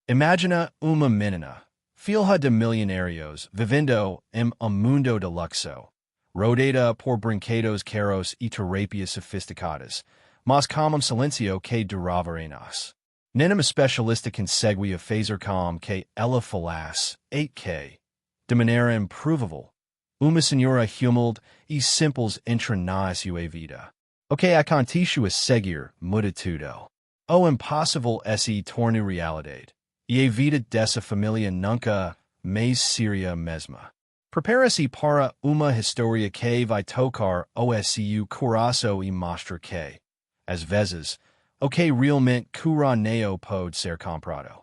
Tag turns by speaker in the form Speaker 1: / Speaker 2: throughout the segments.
Speaker 1: Imagina una menina, filha de millonarios, viviendo en un mundo de luxo, rodeada por brinquedos caros y terapias sofisticadas, mas como silencio que durava años. Nenhum especialista conseguia fazer com que ela falasse, que, de maneira improvável, uma senhora humilde e simples entra na sua vida. O que aconteceu a seguir muda tudo. O impossível se torna realidade. E a vida dessa família nunca mais seria a mesma. Prepara-se para uma história que vai tocar o seu coração e mostra que, às vezes, o que realmente cura não pode ser comprado.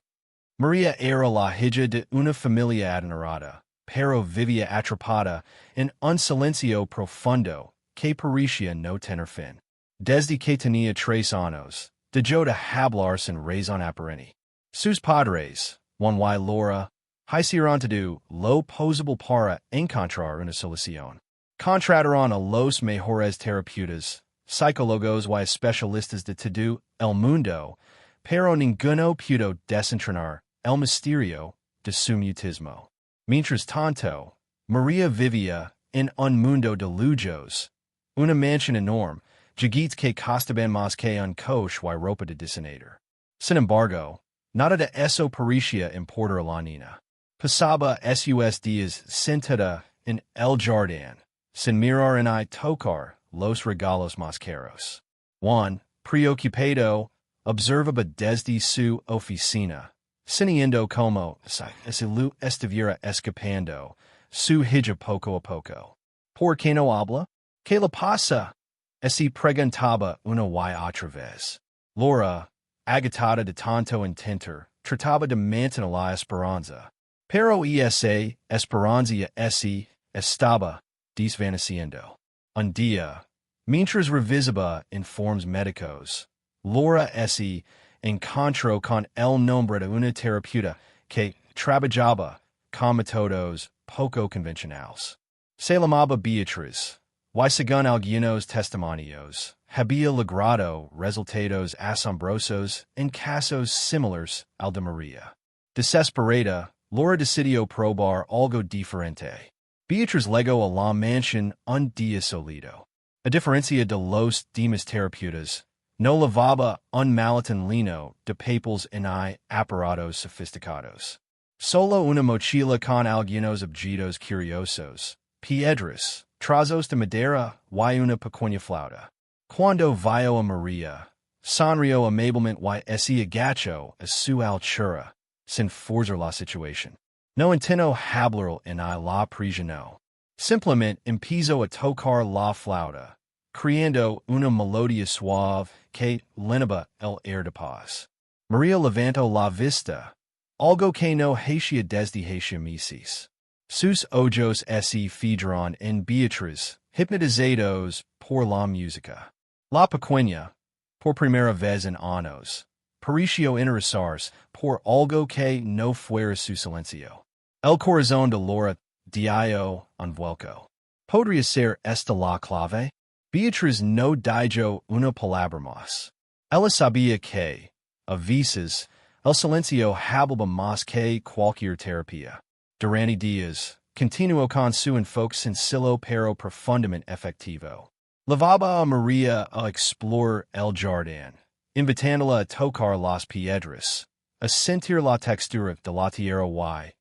Speaker 1: Maria era la hija de uma família adinerada, pero vivia atrapada em silencio profundo que parecía no tener fin. Desde que tenía 3 años, dejó de hablar sin razón aparente. Sus padres, Juan y Laura, hicieron todo lo posible para encontrar una solución. Contrataron a los mejores terapeutas, psicólogos y especialistas de todo el mundo, pero ninguno pudo desentrañar el misterio de su mutismo. Mientras tanto, María vivía en un mundo de lujos, una mansión enorme, gigantes que costaban más que un coche y ropa de diseñador. Sin embargo, nada de eso parecía importar a la niña. Pasaba sus días sentada en el jardín, sin mirar ni tocar los regalos más caros. Juan, preocupado, observaba desde su oficina, sintiendo como si lo estuviera escapando, su hija poco a poco. ¿Por qué no habla? ¿Qué le pasa? Se preguntaba una y otra vez. Laura, agitada de tanto intento, trataba de mantener la esperanza. Pero esa esperanza se estaba desvaneciendo. Un día, mientras revisaba informes médicos, Laura se encontró con el nombre de una terapeuta que trabajaba con métodos poco convencionales. Se llamaba Beatriz, y según algunos testimonios, había logrado resultados asombrosos en casos similares al de María. Desesperada, Laura decidió probar algo diferente. Beatriz llegó a la mansión un día solito. A diferencia de los demás terapeutas, no llevaba un maletín lleno de papeles ni aparatos sofisticados. Solo una mochila con algunos objetos curiosos, piedras, trozos de madera y una pequeña flauta. Cuando vio a María, sonrió amablemente y se agachó a su altura, sin forzar la situación. No intentó hablar ni la presionó. Simplemente empezó a tocar la flauta, creando una melodía suave que llenaba el aire de paz. María levantó la vista, algo que no hacía desde hacía meses. Sus ojos se fijaron en Beatriz, hipnotizados por la música. La pequeña, por primera vez en años, pareció interesarse por algo que no fuera su silencio. El corazón de Laura dio un vuelco. ¿Podría ser esta la clave? Beatriz no dijo una palabra más. Ella sabía que, a veces, el silencio hablaba más que cualquier terapia. Durante días, continuó con su enfoque sencillo pero profundamente efectivo. Llevaba a María a explorar el jardín, invitándola a tocar las piedras, a sentir la textura de la tierra y,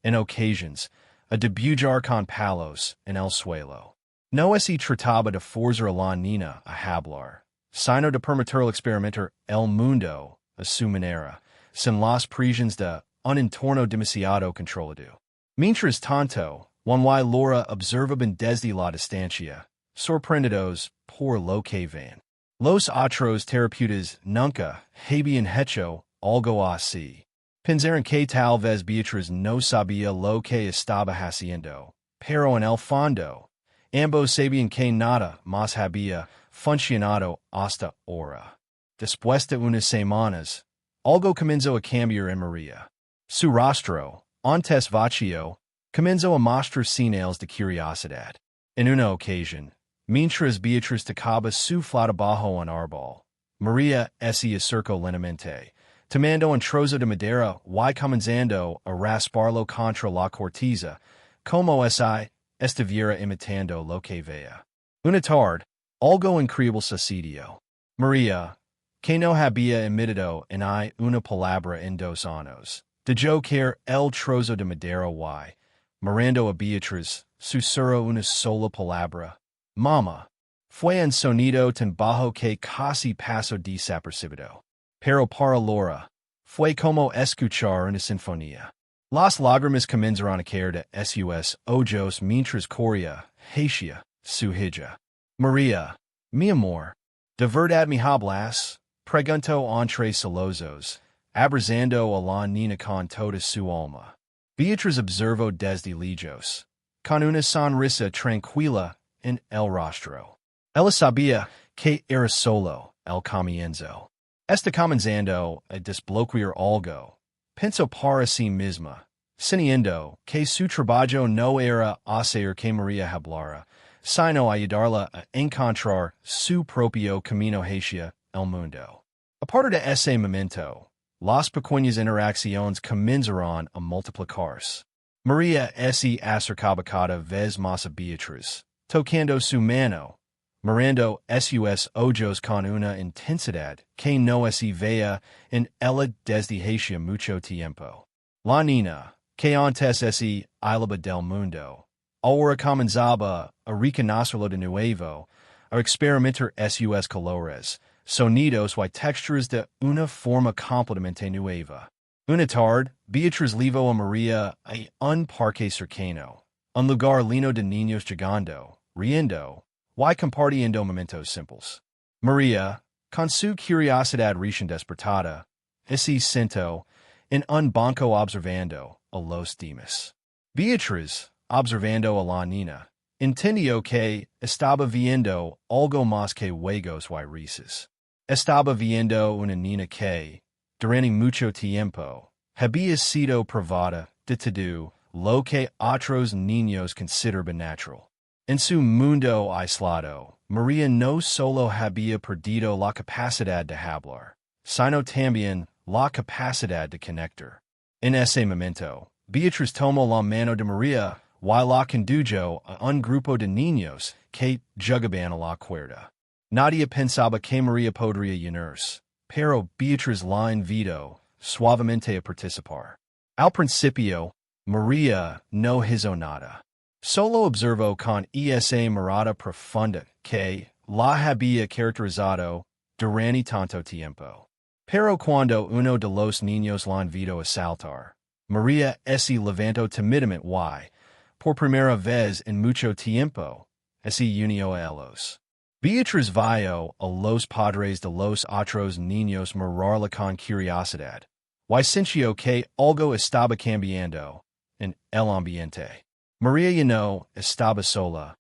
Speaker 1: en ocasiones, a dibujar con palos en el suelo. No se trataba de forzar a la niña a hablar, sino de permitirle experimentar el mundo a su manera, sin las presiones de un entorno demasiado controlado. Mientras tanto, Juan y Laura observaban desde la distancia, sorprendidos por lo que ven. Los otros terapeutas nunca habían hecho algo así. Pensaron que tal vez Beatriz no sabía lo que estaba haciendo, pero en el fondo, ambos sabían que nada más había funcionado hasta ahora. Después de unas semanas, algo comenzó a cambiar en María. Su rostro, antes vacío, comenzó a mostrar señales de curiosidad. En una ocasión, mientras Beatriz tocaba su flauta bajo un árbol, María se acercó lentamente, Tomando un trozo de madera y comenzando a rasparlo contra la corteza, como si estuviera imitando lo que veía. Una tarde, algo increíble sucedió. María, que no había emitido en una palabra en 2 años, dejó caer el trozo de madera y, mirando a Beatriz, susurró una sola palabra. Mamá. Fue un sonido tan bajo que casi pasó desapercibido. Pero para Laura, fue como escuchar una sinfonía. Las lágrimas comenzaron a caer de sus ojos mientras corría hacia su hija. María, mi amor, ¿de verdad me hablas? Preguntó entre sollozos, abrazando a la niña con toda su alma. Beatriz observó desde lejos, con una sonrisa tranquila en el rostro. Ella sabía que era solo el comienzo. Está comenzando a desbloquear algo. Pensó para sí misma, sintiendo que su trabajo no era hacer que María hablara, sino ayudarla a encontrar su propio camino hacia el mundo. A partir de ese momento, las pequeñas interacciones comenzaron a multiplicarse. María se acercaba cada vez más a Beatriz, tocando su mano, mirando sus ojos con una intensidad que no se veía en ella desde hacía mucho tiempo. La niña, que antes se aislaba del mundo, ahora comenzaba a reconocerlo de nuevo, a experimentar sus colores, sonidos y texturas de una forma completamente nueva. Una tarde, Beatriz llevó a María a un parque cercano, un lugar lleno de niños jugando, riendo, y compartiendo momentos simples. María, con su curiosidad recién despertada, se sentó en un banco observando a los demás. Beatriz, observando a la niña, entendió que estaba viendo algo más que juegos y risas. Estaba viendo una niña que, durante mucho tiempo, había sido privada de todo lo que otros niños consideraban natural. En su mundo aislado, María no solo había perdido la capacidad de hablar, sino también la capacidad de conectar. En ese momento, Beatriz tomó la mano de María y la condujo a un grupo de niños que jugaban a la cuerda. Nadie pensaba que María podría unirse, pero Beatriz la invitó suavemente a participar. Al principio, María no hizo nada. Solo observó con esa mirada profunda que la había caracterizado durante tanto tiempo. Pero cuando uno de los niños la invitó a saltar, María se levantó tímidamente y, por primera vez en mucho tiempo, se unió a ellos. Beatriz vio a los padres de los otros niños mirarla con curiosidad, y sintió que algo estaba cambiando en el ambiente. María ya no estaba sola,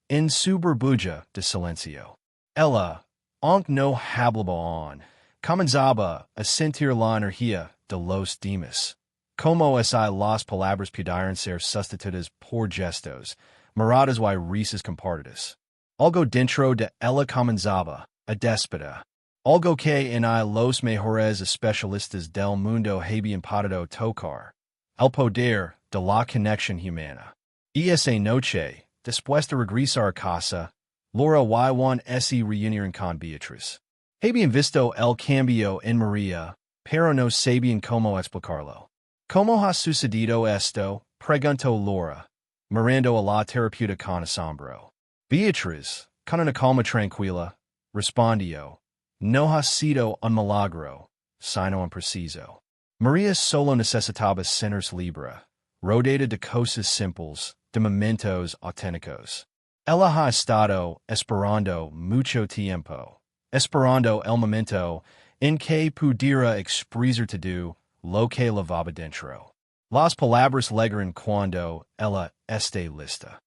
Speaker 1: en su burbuja de silencio. Ella, aunque no hablaba aún, comenzaba a sentir la energía de los demás. Como si las palabras pudieran ser sustituidas por gestos, miradas y risas compartidas. Algo dentro de ella comenzaba a despertar. Algo que en los mejores especialistas del mundo habían podido tocar. El poder de la conexión humana. Y esa noche, después de regresar a casa, Laura y Juan se reunieron con Beatriz. Habían visto el cambio en María, pero no sabían cómo explicarlo. ¿Cómo ha sucedido esto? Preguntó Laura, mirando a la terapeuta con asombro. Beatriz, con una calma tranquila, respondió, no ha sido un milagro, sino un preciso. María solo necesitaba sentirse libre, rodeada de cosas simples, de momentos auténticos. Ella ha estado esperando mucho tiempo, esperando el momento en que pudiera expresar todo lo que llevaba dentro. Las palabras llegaron cuando ella esté lista.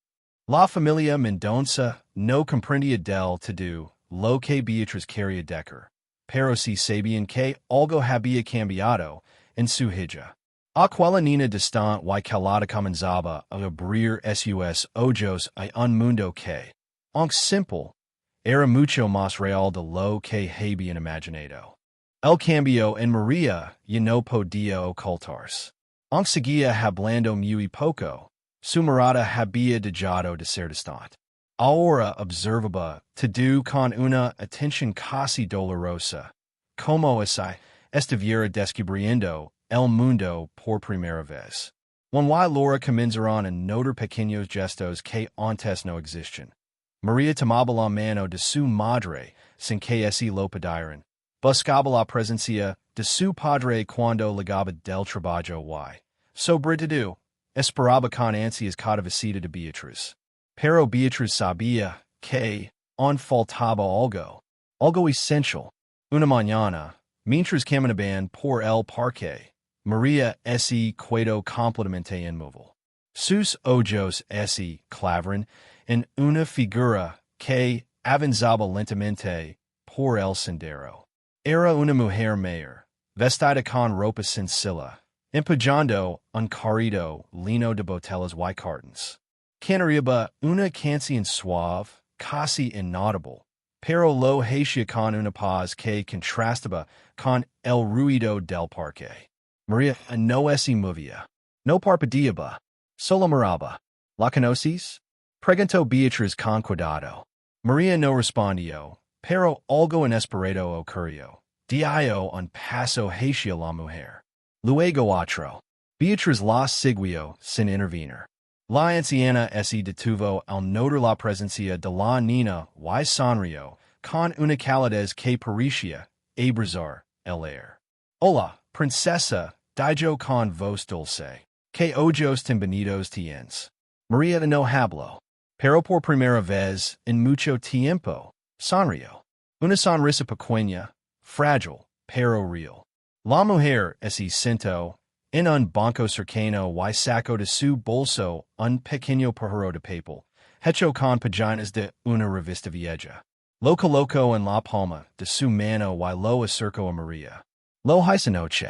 Speaker 1: La familia Mendoza no comprendía del todo lo que Beatriz quería decir, pero sí sabían que algo había cambiado en su hija. Aquella niña distante y calada comenzaba a abrir sus ojos a un mundo que, aunque simple, era mucho más real de lo que habían imaginado. El cambio en María y no podía ocultarse. Aunque seguía hablando muy poco, su mirada había dejado de ser distante. Ahora observaba todo con una atención casi dolorosa, como si estuviera descubriendo el mundo por primera vez. One y Laura comenzaron a notar pequeños gestos que antes no existían. María tomaba la mano de su madre sin que así lo pidieran. Buscaba la presencia de su padre cuando llegaba del trabajo y, sobre todo, esperaba con ansias cada visita de Beatriz. Pero Beatriz sabía que aún faltaba algo esencial. Una mañana, mientras caminaban por el parque, María se quedó completamente inmóvil. Sus ojos se clavaron en una figura que avanzaba lentamente por el sendero. Era una mujer mayor, vestida con ropa sencilla, empujando un carrito lleno de botellas y cartons. Cantaba una canción suave, casi inaudible, pero lo hacía con una paz que contrastaba con el ruido del parque. María no se movía, no parpadeaba, solo miraba. ¿La conoces? Preguntó Beatriz con cuidado. María no respondió, pero algo inesperado ocurrió. Dio un paso hacia la mujer. Luego otro. Beatriz la siguió sin intervenir. La anciana se detuvo al notar la presencia de la niña y sonrió con una calidez que parecía abrazar el aire. Hola, princesa, dijo con voz dulce. Que ojos tan bonitos tienes. María no habló, pero por primera vez en mucho tiempo, sonrió. Una sonrisa pequeña, frágil, pero real. La mujer se sentó en un banco cercano y sacó de su bolso un pequeño pajarito de papel, hecho con páginas de una revista vieja. Lo colocó en la palma de su mano y lo acercó a María. Lo hizo noche.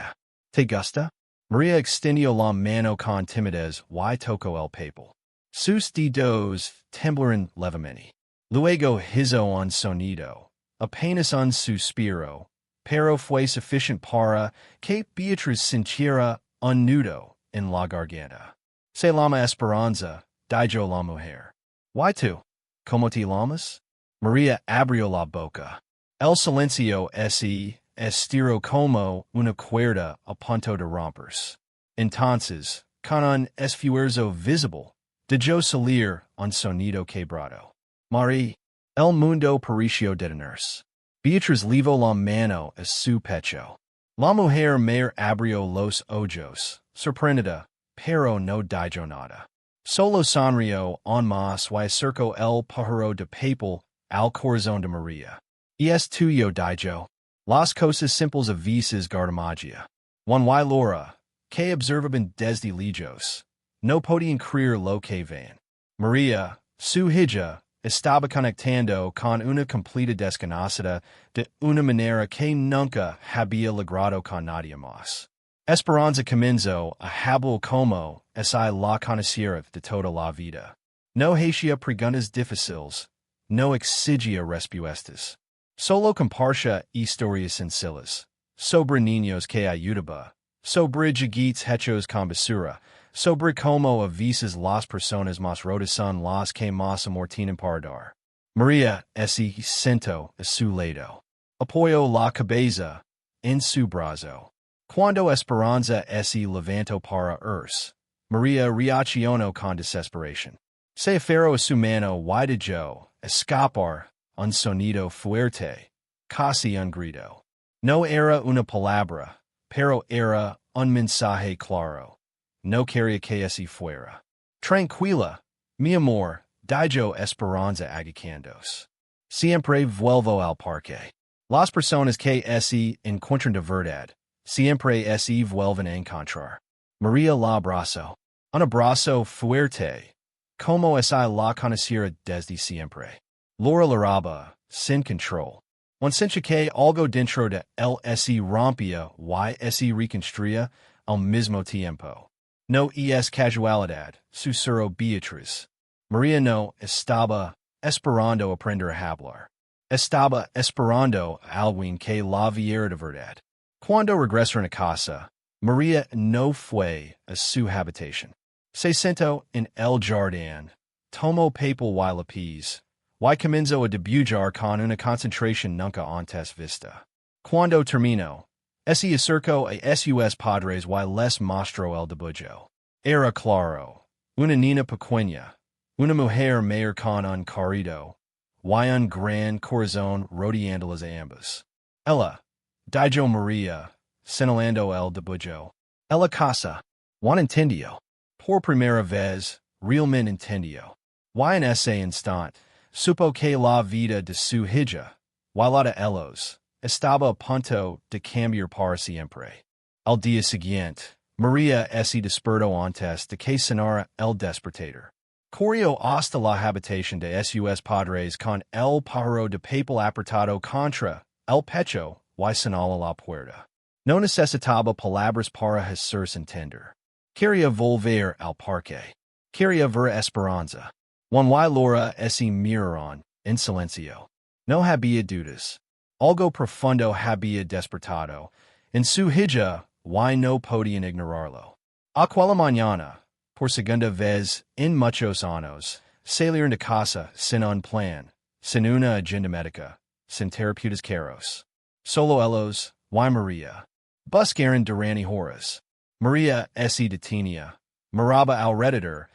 Speaker 1: ¿Te gusta? María extendió la mano con timidez y tocó el papel. Sus dedos temblaron levemente. Luego hizo un sonido, apenas un suspiro, pero fue suficiente para que Beatriz sintiera un nudo en la garganta. Se llama Esperanza, dijo la mujer. ¿Y tú? ¿Cómo te llamas? María abrió la boca. El silencio se estiró como una cuerda a punto de romperse. Entonces, con un esfuerzo visible, dejó salir un sonido quebrado. María, el mundo pareció detenerse. Beatriz levó la mano a su pecho. La mujer mayor abrió los ojos, sorprendida, pero no dijo nada. Solo sonrió aún más y acercó el pajarito de papel al corazón de María. Y es tuyo, dijo. Las cosas simples a veces guardan magia. Juan y Laura, que observaban desde lejos, no podían creer lo que ven. María, su hija, estaba conectando con una completa desconocida de una manera que nunca había logrado con nadie más. Esperanza comenzó a hablar como si la conociera de toda la vida. No hacía preguntas difíciles, no exigía respuestas. Solo compartía historias sencillas, sobre niños que ayudaba, sobre juguetes hechos con basura, sobre cómo a veces las personas más rotas son las que más amor tienen para dar. María se sentó a su lado. Apoyó la cabeza en su brazo. Cuando Esperanza se levantó para irse, María reaccionó con desesperación. Se aferró a su mano y dejó escapar un sonido fuerte, casi un grito. No era una palabra, pero era un mensaje claro. No quería que así fuera. Tranquila, mi amor, dijo Esperanza agacándose. Siempre vuelvo al parque. Las personas que se encuentran de verdad, siempre se vuelven a encontrar. María la abrazó. Un abrazo fuerte, como si la conociera desde siempre. Laura lloraba, sin control. Un sentía que algo dentro de él se rompía y se reconstruía al mismo tiempo. No es casualidad, susurró Beatriz. María no estaba esperando aprender a hablar. Estaba esperando alguien que la viera de verdad. Cuando regresaron a casa, María no fue a su habitación. Se sentó en el jardín, tomó papel y lápiz, y comenzó a dibujar con una concentración nunca antes vista. Cuando terminó, se acercó a sus padres y les mostró el dibujo. Era claro, una niña pequeña, una mujer mayor con un carrito, y un gran corazón rodeándolas a ambas. Ella, dijo María, señalando el dibujo. Ella casa, Juan entendió. Por primera vez, realmente entendió. Y en ese instante, supo que la vida de su hija, y la de ellos, estaba a punto de cambiar para siempre. Al día siguiente, María se despertó antes de que sonara el despertador. Corrió hasta la habitación de sus padres con el pájaro de papel apretado contra el pecho y señaló la puerta. No necesitaba palabras para hacerse entender. Quería volver al parque. Quería ver esperanza. Juan y Laura se miraron en silencio. No había dudas. Algo profundo había despertado en su hija y no podían ignorarlo. Aquella mañana, por segunda vez en muchos años, salieron de casa sin un plan, sin una agenda médica, sin terapeutas caros. Solo ellos y María. Buscaron Durante horas. María se detenía, miraba alrededor,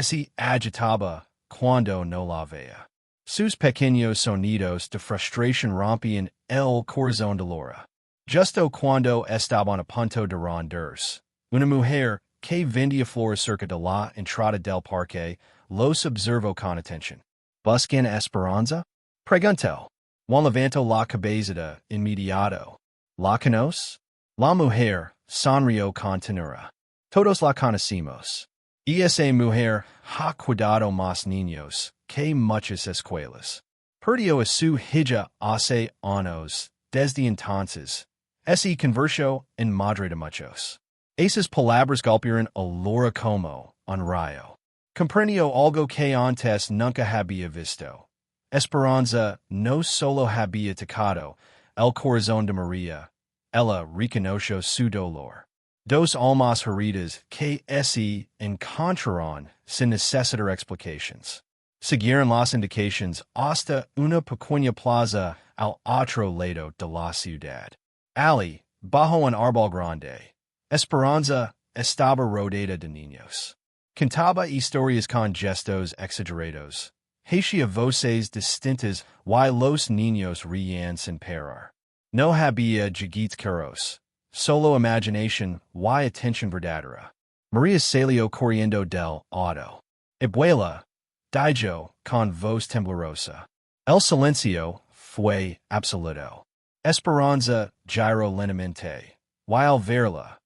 Speaker 1: se agitaba cuando no la veía. Sus pequeños sonidos de frustración rompían el corazón de Laura. Justo cuando estaban a punto de rendirse, una mujer que vendía flores cerca de la entrada del parque los observó con atención. ¿Buscan esperanza? Preguntó. Juan levantó la cabeza de inmediato. ¿La conoce? La mujer sonrió con ternura. Todos la conocimos. Y esa mujer ha cuidado más niños que muchas escuelas. Perdió a su hija hace años. Desde entonces, se convirtió en madre de muchos. Esas palabras golpearon a Laura como un rayo. Comprendió algo que antes nunca había visto. Esperanza no solo había tocado el corazón de María. Ella reconoció su dolor. Dos almas heridas que se encontraron sin necesitar explicaciones. Siguieron las indicaciones hasta una pequeña plaza al otro lado de la ciudad. Allí, bajo un árbol grande, Esperanza estaba rodeada de niños. Cantaba historias con gestos exagerados. Hacía voces distintas y los niños reían sin parar. No había juguetes caros, solo imaginación y atención verdadera. María salió corriendo del auto. Abuela, dijo con voz temblorosa. El silencio fue absoluto. Esperanza giró lentamente, y al verla,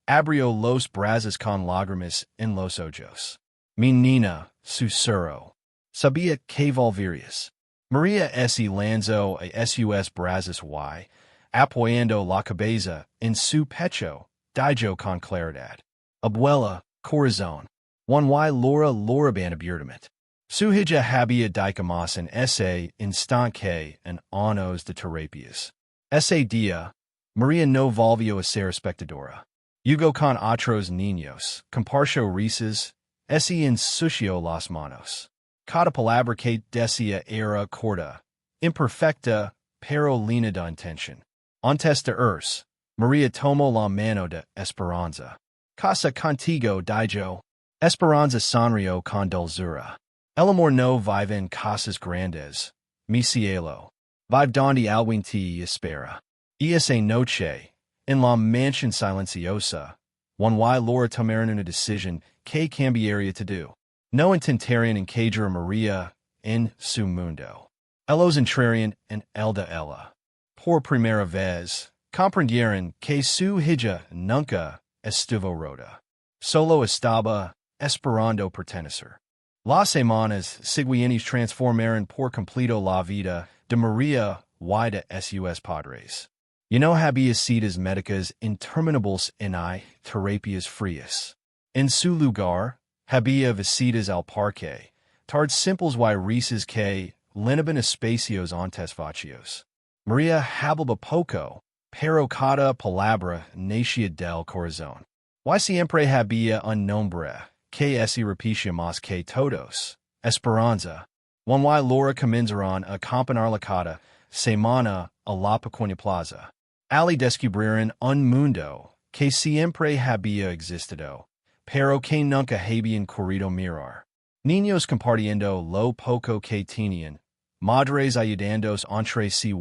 Speaker 1: abrió los brazos con lágrimas en los ojos. Mi niña, susurró. Sabía que volverías. María se lanzó a sus brazos y, apoyando la cabeza en su pecho, dijo con claridad. Abuela, corazón. Juan y Laura van abiertamente. Su hija había dicho más en ese instante que en años de terapias. Ese día, María no volvió a ser espectadora. Jugó con otros niños, compartió risas, se ensució las manos. Cada palabra que decía era corta, imperfecta, pero llena de intención. Antes de irse, María tomó la mano de Esperanza. Casa contigo, dijo. Esperanza sonrió con dulzura. El amor no vive en casas grandes, mi cielo. Vive donde alguien te espera. Y esa noche, en la mansión silenciosa, Juan y Laura tomaron una decisión que cambiaría todo. No intentarían encajar a María en su mundo. Ellos entrarían en el de ella. Por primera vez, comprendieron que su hija nunca estuvo rota. Solo estaba esperando pertenecer. Las semanas siguientes transformaron por completo la vida de María y de sus padres. Y no había citas médicas interminables ni terapias frías. En su lugar, había visitas al parque, tardes simples y risas que, linaban espacios antes vacios. Maria hablaba poco, pero cada palabra nacía del corazón. Y siempre había un nombre, que se repetía más que todos. Esperanza. One y Laura comenzaron a acompañar la cada semana a la pequeña plaza. Ali descubrieron un mundo que siempre había existido, pero que nunca habían querido mirar. Niños compartiendo lo poco que tenían, madres ayudándose entre sí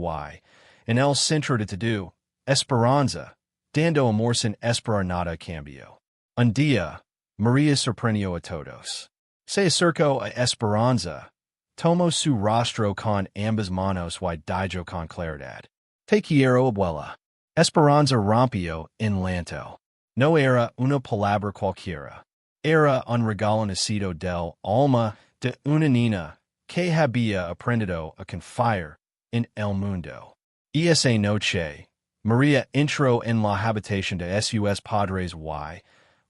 Speaker 1: en el centro de todo, esperanza, dando amor sin esperar nada a cambio. Un día, María sorprendió a todos. Se acercó a Esperanza, tomó su rostro con ambas manos y dijo con claridad: Te quiero, abuela. Esperanza rompió en llanto. No era una palabra cualquiera. Era un regalo nacido del alma de una niña que había aprendido a confiar en el mundo. Y esa noche, María entró en la habitación de sus padres y,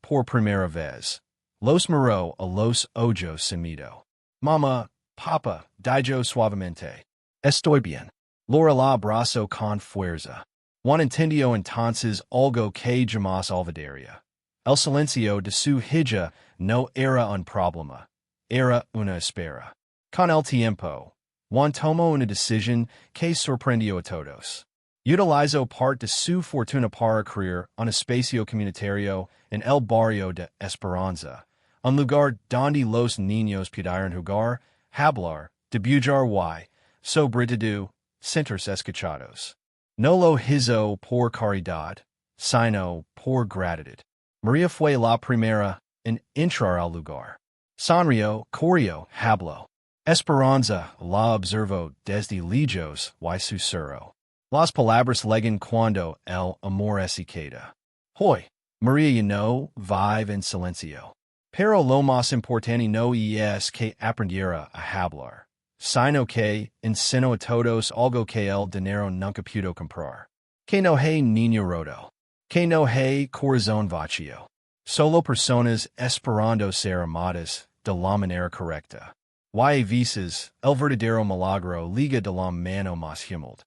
Speaker 1: por primera vez, los miró a los ojos sin miedo. Mamá, papa, dijo suavemente. Estoy bien. Laura la abrazó con fuerza. Juan entendió entonces algo que jamás olvidaría. El silencio de su hija no era un problema, era una espera. Con el tiempo, Juan tomó una decisión que sorprendió a todos. Utilizó parte de su fortuna para crear un espacio comunitario en el barrio de Esperanza, un lugar donde los niños pudieran jugar, hablar, dibujar y, sobre todo, sentirse escuchados. No lo hizo por caridad, sino por gratitud. María fue la primera en entrar al lugar. Sonrió, corrió, habló. Esperanza la observó desde lejos y susurró. Las palabras llegan cuando el amor se queda. Hoy, María no vive en silencio. Pero lo más importante no es que aprendiera a hablar, sino que enseñó a todos algo que el dinero nunca pudo comprar. Que no hay niño roto. Que no hay corazón vacío. Solo personas esperando ser amadas de la manera correcta. Y a veces, el verdadero milagro liga de la mano más humilde.